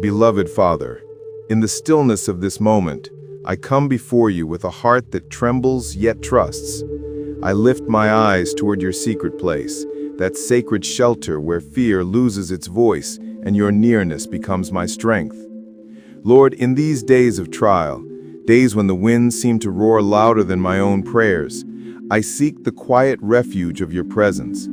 Beloved Father, in the stillness of this moment, I come before you with a heart that trembles yet trusts. I lift my eyes toward your secret place, that sacred shelter where fear loses its voice and your nearness becomes my strength. Lord, in these days of trial, days when the winds seem to roar louder than my own prayers, I seek the quiet refuge of your presence.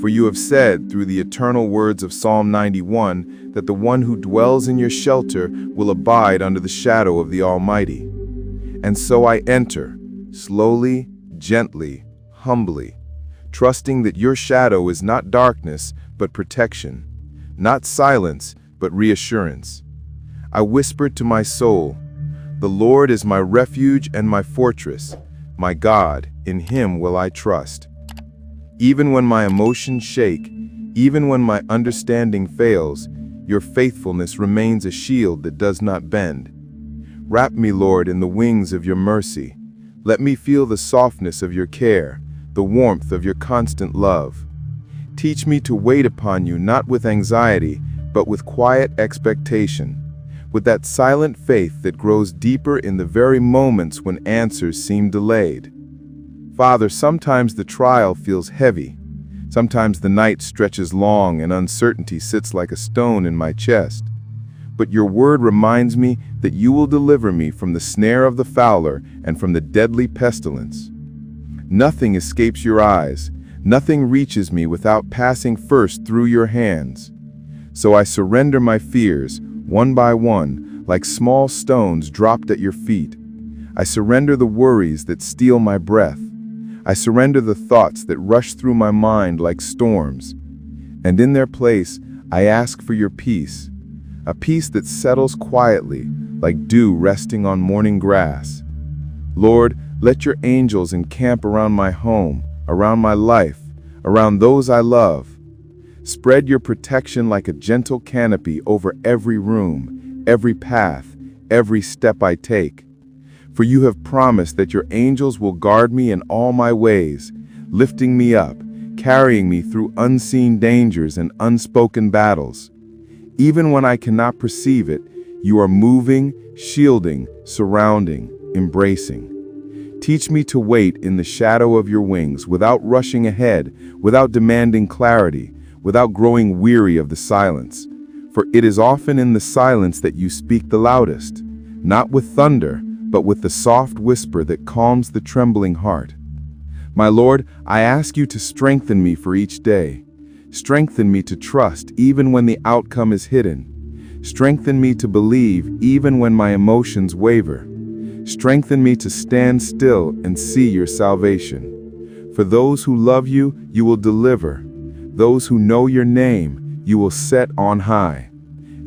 For you have said, through the eternal words of Psalm 91, that the one who dwells in your shelter will abide under the shadow of the Almighty. And so I enter, slowly, gently, humbly, trusting that your shadow is not darkness, but protection, not silence, but reassurance. I whispered to my soul, "The Lord is my refuge and my fortress, my God, in him will I trust." Even when my emotions shake, even when my understanding fails, your faithfulness remains a shield that does not bend. Wrap me, Lord, in the wings of your mercy. Let me feel the softness of your care, the warmth of your constant love. Teach me to wait upon you not with anxiety, but with quiet expectation, with that silent faith that grows deeper in the very moments when answers seem delayed. Father, sometimes the trial feels heavy. Sometimes the night stretches long and uncertainty sits like a stone in my chest. But your word reminds me that you will deliver me from the snare of the fowler and from the deadly pestilence. Nothing escapes your eyes. Nothing reaches me without passing first through your hands. So I surrender my fears, one by one, like small stones dropped at your feet. I surrender the worries that steal my breath. I surrender the thoughts that rush through my mind like storms. And in their place, I ask for your peace, a peace that settles quietly, like dew resting on morning grass. Lord, let your angels encamp around my home, around my life, around those I love. Spread your protection like a gentle canopy over every room, every path, every step I take. For you have promised that your angels will guard me in all my ways, lifting me up, carrying me through unseen dangers and unspoken battles. Even when I cannot perceive it, you are moving, shielding, surrounding, embracing. Teach me to wait in the shadow of your wings without rushing ahead, without demanding clarity, without growing weary of the silence. For it is often in the silence that you speak the loudest, not with thunder, but with the soft whisper that calms the trembling heart. My Lord, I ask you to strengthen me for each day. Strengthen me to trust even when the outcome is hidden. Strengthen me to believe even when my emotions waver. Strengthen me to stand still and see your salvation. For those who love you, you will deliver. Those who know your name, you will set on high.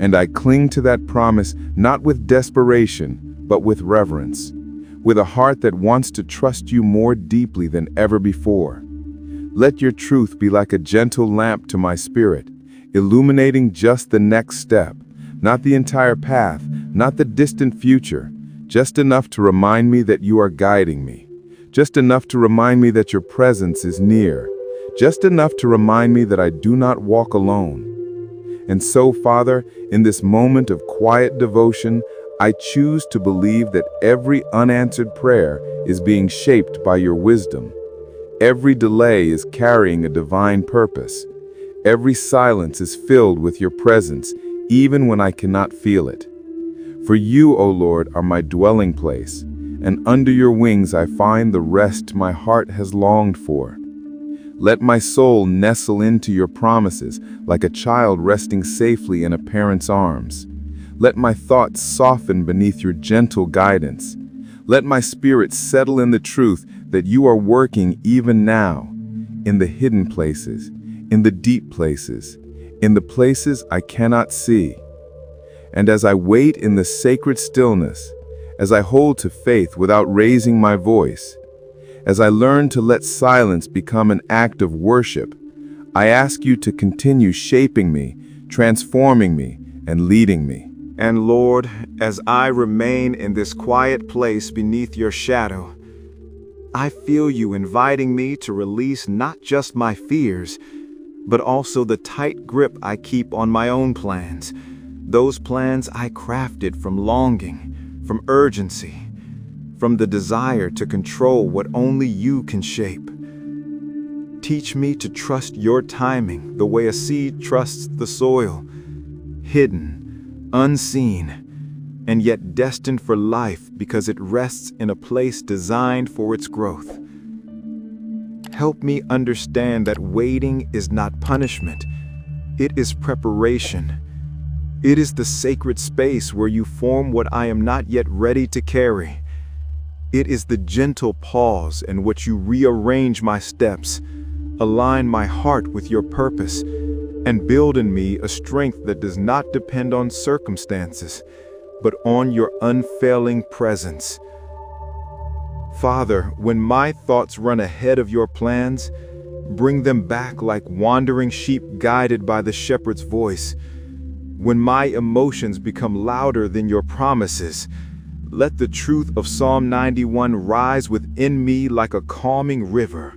And I cling to that promise not with desperation, but with reverence, with a heart that wants to trust you more deeply than ever before. Let your truth be like a gentle lamp to my spirit, illuminating just the next step, not the entire path, not the distant future, just enough to remind me that you are guiding me, just enough to remind me that your presence is near, just enough to remind me that I do not walk alone. And so, Father, in this moment of quiet devotion, I choose to believe that every unanswered prayer is being shaped by your wisdom. Every delay is carrying a divine purpose. Every silence is filled with your presence, even when I cannot feel it. For you, O Lord, are my dwelling place, and under your wings I find the rest my heart has longed for. Let my soul nestle into your promises like a child resting safely in a parent's arms. Let my thoughts soften beneath your gentle guidance. Let my spirit settle in the truth that you are working even now, in the hidden places, in the deep places, in the places I cannot see. And as I wait in the sacred stillness, as I hold to faith without raising my voice, as I learn to let silence become an act of worship, I ask you to continue shaping me, transforming me, and leading me. And Lord, as I remain in this quiet place beneath your shadow, I feel you inviting me to release not just my fears, but also the tight grip I keep on my own plans, Those plans I crafted from longing, from urgency, from the desire to control what only you can shape. Teach me to trust your timing the way a seed trusts the soil, hidden, unseen, and yet destined for life because it rests in a place designed for its growth. Help me understand that waiting is not punishment, it is preparation. It is the sacred space where you form what I am not yet ready to carry. It is the gentle pause in which you rearrange my steps, align my heart with your purpose, and build in me a strength that does not depend on circumstances, but on your unfailing presence. Father, when my thoughts run ahead of your plans, bring them back like wandering sheep guided by the shepherd's voice. When my emotions become louder than your promises, let the truth of Psalm 91 rise within me like a calming river,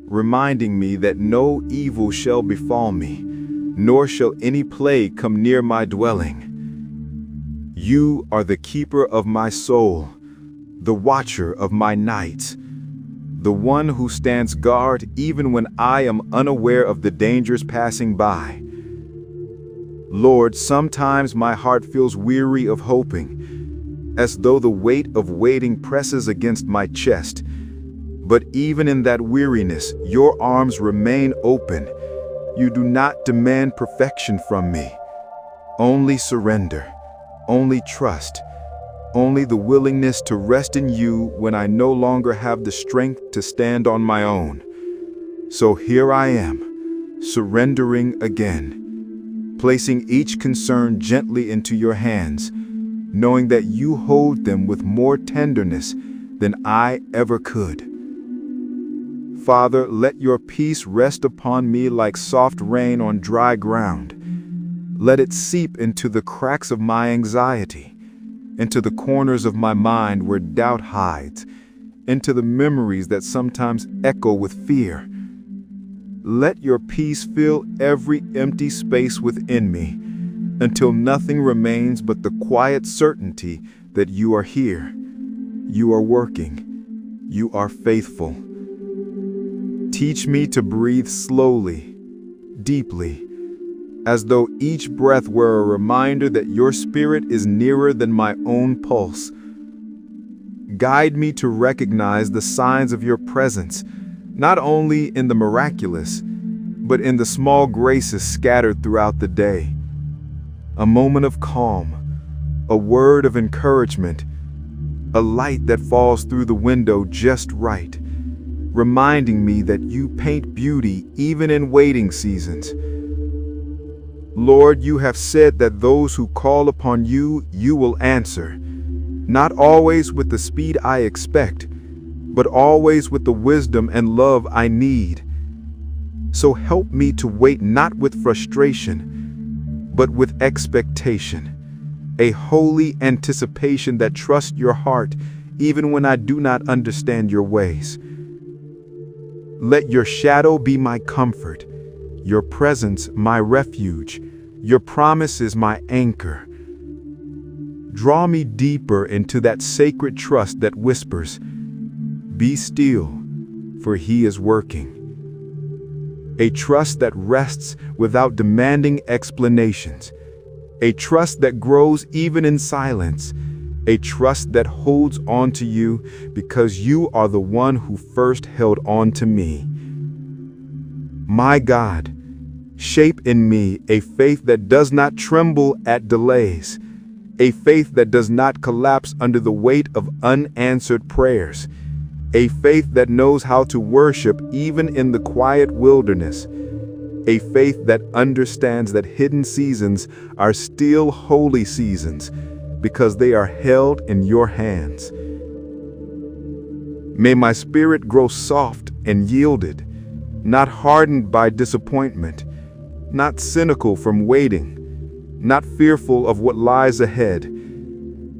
reminding me that no evil shall befall me, nor shall any plague come near my dwelling. You are the keeper of my soul, the watcher of my nights, the one who stands guard even when I am unaware of the dangers passing by. Lord, sometimes my heart feels weary of hoping, as though the weight of waiting presses against my chest. But even in that weariness, your arms remain open. You do not demand perfection from me, only surrender, only trust, only the willingness to rest in you when I no longer have the strength to stand on my own. So here I am, surrendering again, placing each concern gently into your hands, knowing that you hold them with more tenderness than I ever could. Father, let your peace rest upon me like soft rain on dry ground. Let it seep into the cracks of my anxiety, into the corners of my mind where doubt hides, into the memories that sometimes echo with fear. Let your peace fill every empty space within me, until nothing remains but the quiet certainty that you are here, you are working, you are faithful. Teach me to breathe slowly, deeply, as though each breath were a reminder that your spirit is nearer than my own pulse. Guide me to recognize the signs of your presence, not only in the miraculous, but in the small graces scattered throughout the day. A moment of calm, a word of encouragement, a light that falls through the window just right, reminding me that you paint beauty even in waiting seasons. Lord, you have said that those who call upon you, you will answer, not always with the speed I expect, but always with the wisdom and love I need. So help me to wait not with frustration, but with expectation, a holy anticipation that trusts your heart even when I do not understand your ways. Let your shadow be my comfort, your presence my refuge, your promises my anchor. Draw me deeper into that sacred trust that whispers, "Be still, for he is working." A trust that rests without demanding explanations, a trust that grows even in silence, a trust that holds on to you because you are the one who first held on to me. My God, shape in me a faith that does not tremble at delays, a faith that does not collapse under the weight of unanswered prayers, a faith that knows how to worship even in the quiet wilderness, a faith that understands that hidden seasons are still holy seasons because they are held in your hands. May my spirit grow soft and yielded, not hardened by disappointment, not cynical from waiting, not fearful of what lies ahead.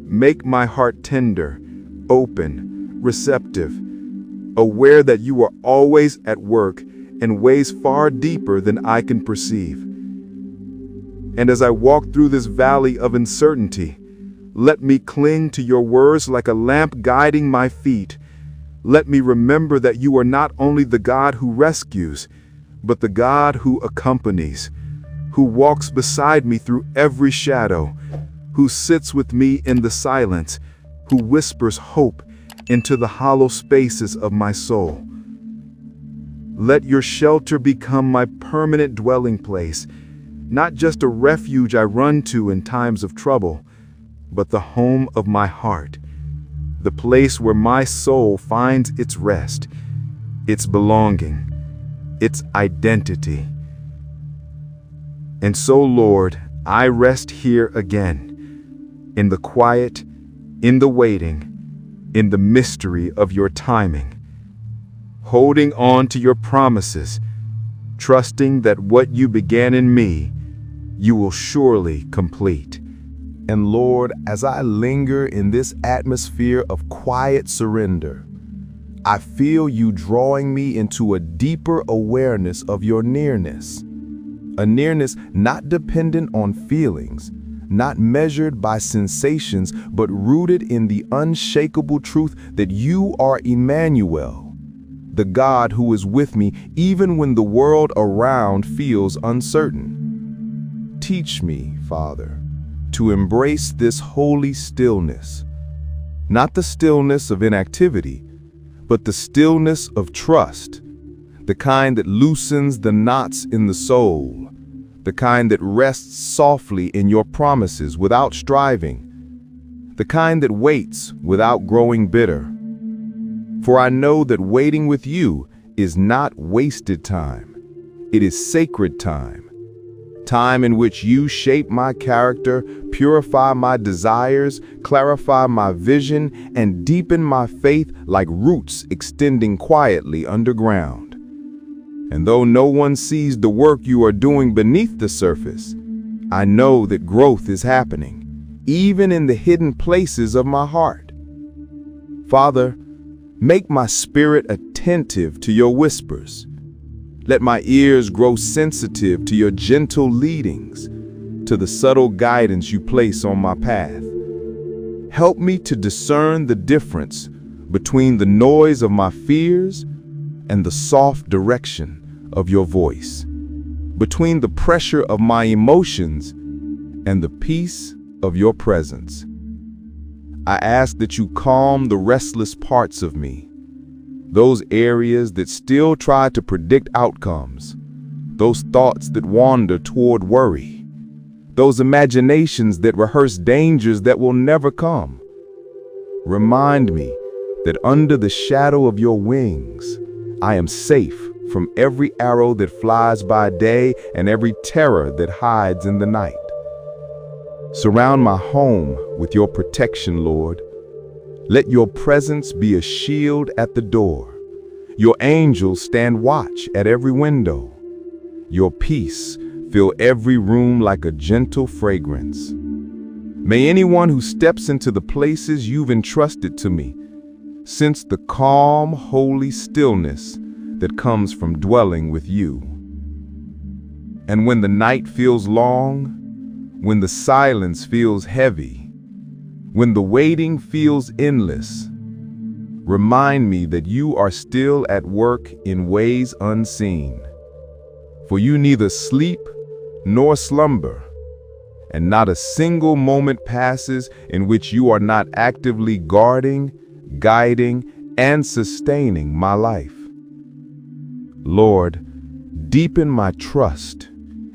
Make my heart tender, open, receptive, aware that you are always at work in ways far deeper than I can perceive. And as I walk through this valley of uncertainty, let me cling to your words like a lamp guiding my feet. Let me remember that you are not only the God who rescues, but the God who accompanies, who walks beside me through every shadow, who sits with me in the silence, who whispers hope into the hollow spaces of my soul. Let your shelter become my permanent dwelling place, not just a refuge I run to in times of trouble, but the home of my heart, the place where my soul finds its rest, its belonging, its identity. And so, Lord, I rest here again, in the quiet, in the waiting, in the mystery of your timing, holding on to your promises, trusting that what you began in me, you will surely complete. And Lord, as I linger in this atmosphere of quiet surrender, I feel you drawing me into a deeper awareness of your nearness. A nearness not dependent on feelings, not measured by sensations, but rooted in the unshakable truth that you are Emmanuel, the God who is with me even when the world around feels uncertain. Teach me, Father, to embrace this holy stillness, not the stillness of inactivity, but the stillness of trust, the kind that loosens the knots in the soul, the kind that rests softly in your promises without striving, the kind that waits without growing bitter. For I know that waiting with you is not wasted time. It is sacred time. Time in which you shape my character, purify my desires, clarify my vision, and deepen my faith like roots extending quietly underground. And though no one sees the work you are doing beneath the surface, I know that growth is happening, even in the hidden places of my heart. Father, make my spirit attentive to your whispers. Let my ears grow sensitive to your gentle leadings, to the subtle guidance you place on my path. Help me to discern the difference between the noise of my fears and the soft direction of your voice, between the pressure of my emotions and the peace of your presence. I ask that you calm the restless parts of me, those areas that still try to predict outcomes, those thoughts that wander toward worry, those imaginations that rehearse dangers that will never come. Remind me that under the shadow of your wings, I am safe from every arrow that flies by day and every terror that hides in the night. Surround my home with your protection, Lord. Let your presence be a shield at the door. Your angels stand watch at every window. Your peace fill every room like a gentle fragrance. May anyone who steps into the places you've entrusted to me sense the calm, holy stillness that comes from dwelling with you. And when the night feels long, when the silence feels heavy, when the waiting feels endless, remind me that you are still at work in ways unseen. For you neither sleep nor slumber, and not a single moment passes in which you are not actively guarding, guiding, and sustaining my life. Lord, deepen my trust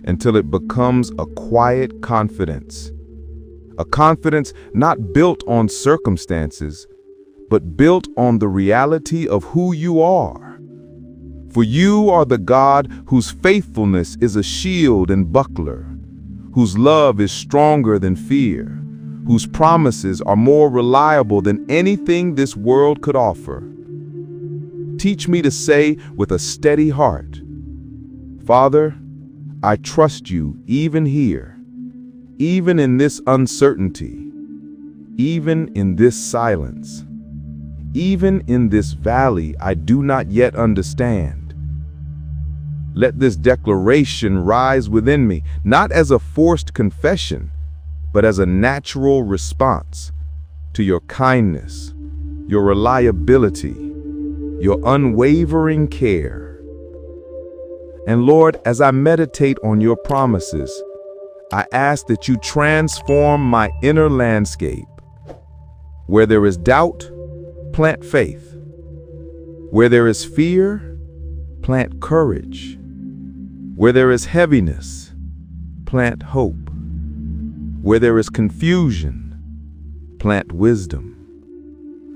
until it becomes a quiet confidence. A confidence not built on circumstances, but built on the reality of who you are. For you are the God whose faithfulness is a shield and buckler, whose love is stronger than fear, whose promises are more reliable than anything this world could offer. Teach me to say with a steady heart, Father, I trust you even here, even in this uncertainty, even in this silence, even in this valley I do not yet understand. Let this declaration rise within me, not as a forced confession, but as a natural response to your kindness, your reliability, your unwavering care. And Lord, as I meditate on your promises, I ask that you transform my inner landscape. Where there is doubt, plant faith. Where there is fear, plant courage. Where there is heaviness, plant hope. Where there is confusion, plant wisdom.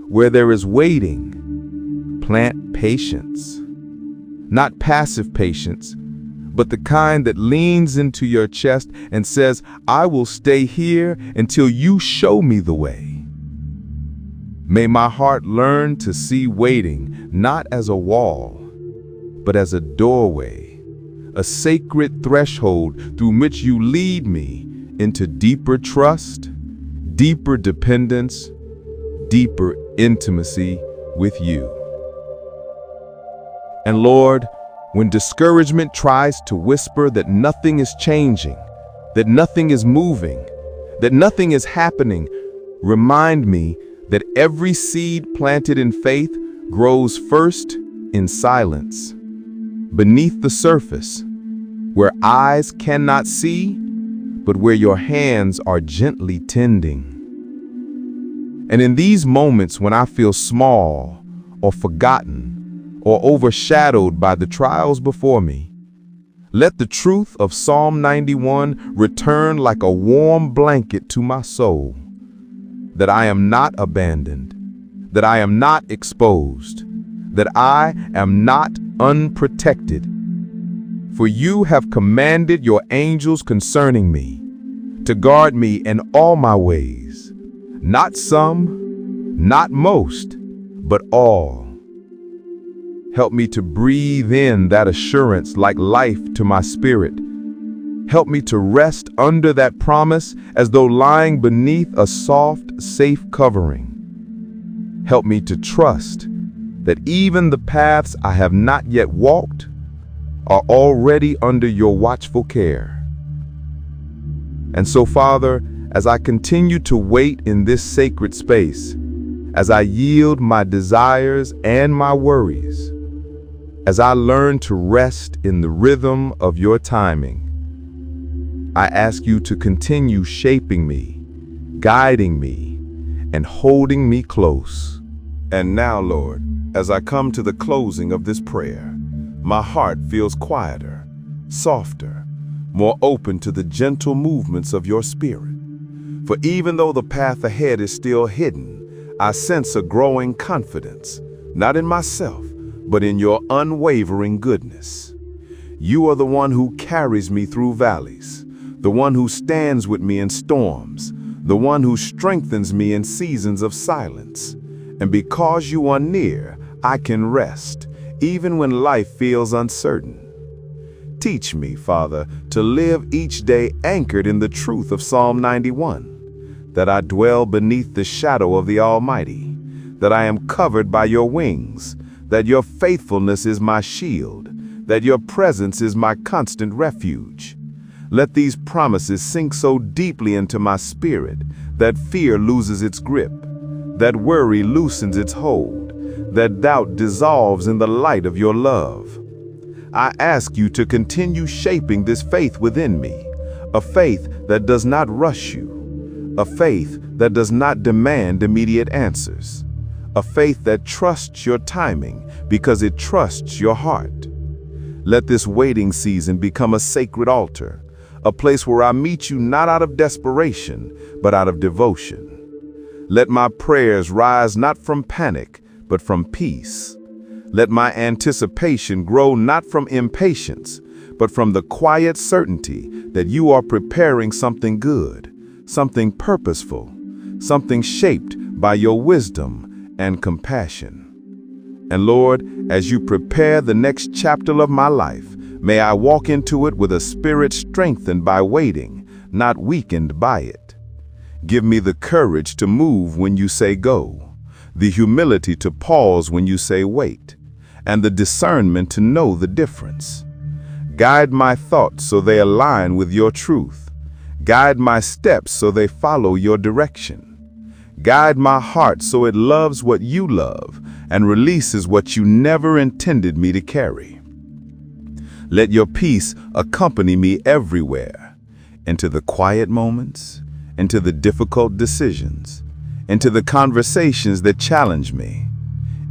Where there is waiting, plant patience. Not passive patience, but the kind that leans into your chest and says, I will stay here until you show me the way. May my heart learn to see waiting not as a wall, but as a doorway, a sacred threshold through which you lead me into deeper trust, deeper dependence, deeper intimacy with you. And Lord, when discouragement tries to whisper that nothing is changing, that nothing is moving, that nothing is happening, remind me that every seed planted in faith grows first in silence, beneath the surface, where eyes cannot see, but where your hands are gently tending. And in these moments when I feel small or forgotten or overshadowed by the trials before me, let the truth of Psalm 91 return like a warm blanket to my soul, that I am not abandoned, that I am not exposed, that I am not unprotected. For you have commanded your angels concerning me, to guard me in all my ways, not some, not most, but all. Help me to breathe in that assurance like life to my spirit. Help me to rest under that promise as though lying beneath a soft, safe covering. Help me to trust that even the paths I have not yet walked are already under your watchful care. And so, Father, as I continue to wait in this sacred space, as I yield my desires and my worries, as I learn to rest in the rhythm of your timing, I ask you to continue shaping me, guiding me, and holding me close. And now, Lord, as I come to the closing of this prayer, my heart feels quieter, softer, more open to the gentle movements of your Spirit. For even though the path ahead is still hidden, I sense a growing confidence, not in myself, but in your unwavering goodness. You are the one who carries me through valleys, the one who stands with me in storms, the one who strengthens me in seasons of silence. And because you are near, I can rest, even when life feels uncertain. Teach me, Father, to live each day anchored in the truth of Psalm 91, that I dwell beneath the shadow of the Almighty, that I am covered by your wings, that your faithfulness is my shield, that your presence is my constant refuge. Let these promises sink so deeply into my spirit that fear loses its grip, that worry loosens its hold, that doubt dissolves in the light of your love. I ask you to continue shaping this faith within me, a faith that does not rush you, a faith that does not demand immediate answers, a faith that trusts your timing because it trusts your heart. Let this waiting season become a sacred altar, a place where I meet you not out of desperation, but out of devotion. Let my prayers rise not from panic, but from peace. Let my anticipation grow not from impatience, but from the quiet certainty that you are preparing something good, something purposeful, something shaped by your wisdom and compassion. And Lord, as you prepare the next chapter of my life, may I walk into it with a spirit strengthened by waiting, not weakened by it. Give me the courage to move when you say go, the humility to pause when you say wait, and the discernment to know the difference. Guide my thoughts so they align with your truth. Guide my steps so they follow your direction. Guide my heart so it loves what you love and releases what you never intended me to carry. Let your peace accompany me everywhere, into the quiet moments, into the difficult decisions, into the conversations that challenge me,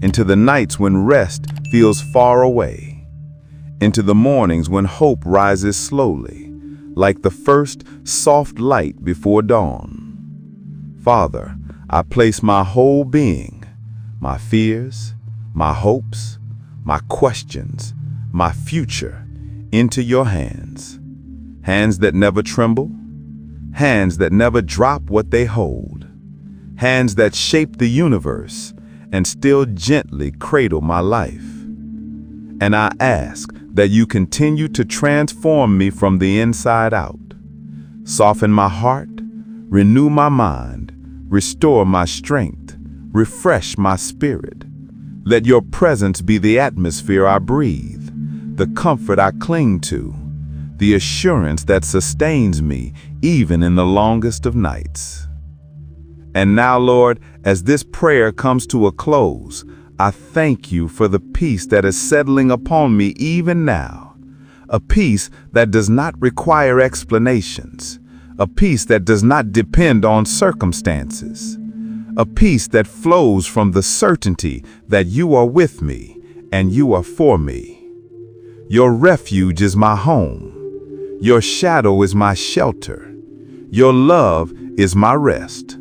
into the nights when rest feels far away, into the mornings when hope rises slowly, like the first soft light before dawn. Father, I place my whole being, my fears, my hopes, my questions, my future, into your hands. Hands that never tremble, hands that never drop what they hold, hands that shape the universe and still gently cradle my life. And I ask that you continue to transform me from the inside out. Soften my heart, renew my mind, restore my strength, refresh my spirit. Let your presence be the atmosphere I breathe, the comfort I cling to, the assurance that sustains me even in the longest of nights. And now, Lord, as this prayer comes to a close, I thank you for the peace that is settling upon me even now, a peace that does not require explanations, a peace that does not depend on circumstances, a peace that flows from the certainty that you are with me and you are for me. Your refuge is my home. Your shadow is my shelter. Your love is my rest.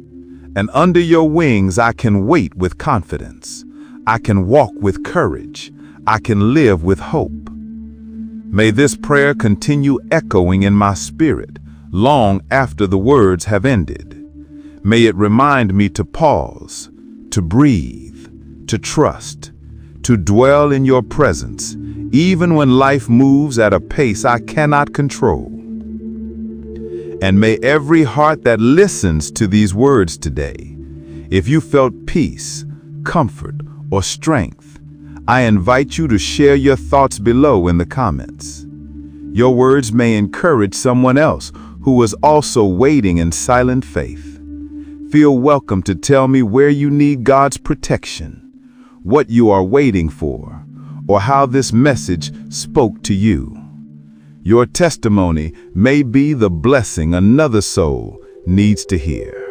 And under your wings I can wait with confidence. I can walk with courage. I can live with hope. May this prayer continue echoing in my spirit long after the words have ended. May it remind me to pause, to breathe, to trust, to dwell in your presence, even when life moves at a pace I cannot control. And may every heart that listens to these words today, if you felt peace, comfort, or strength, I invite you to share your thoughts below in the comments. Your words may encourage someone else who is also waiting in silent faith. Feel welcome to tell me where you need God's protection, what you are waiting for, or how this message spoke to you. Your testimony may be the blessing another soul needs to hear.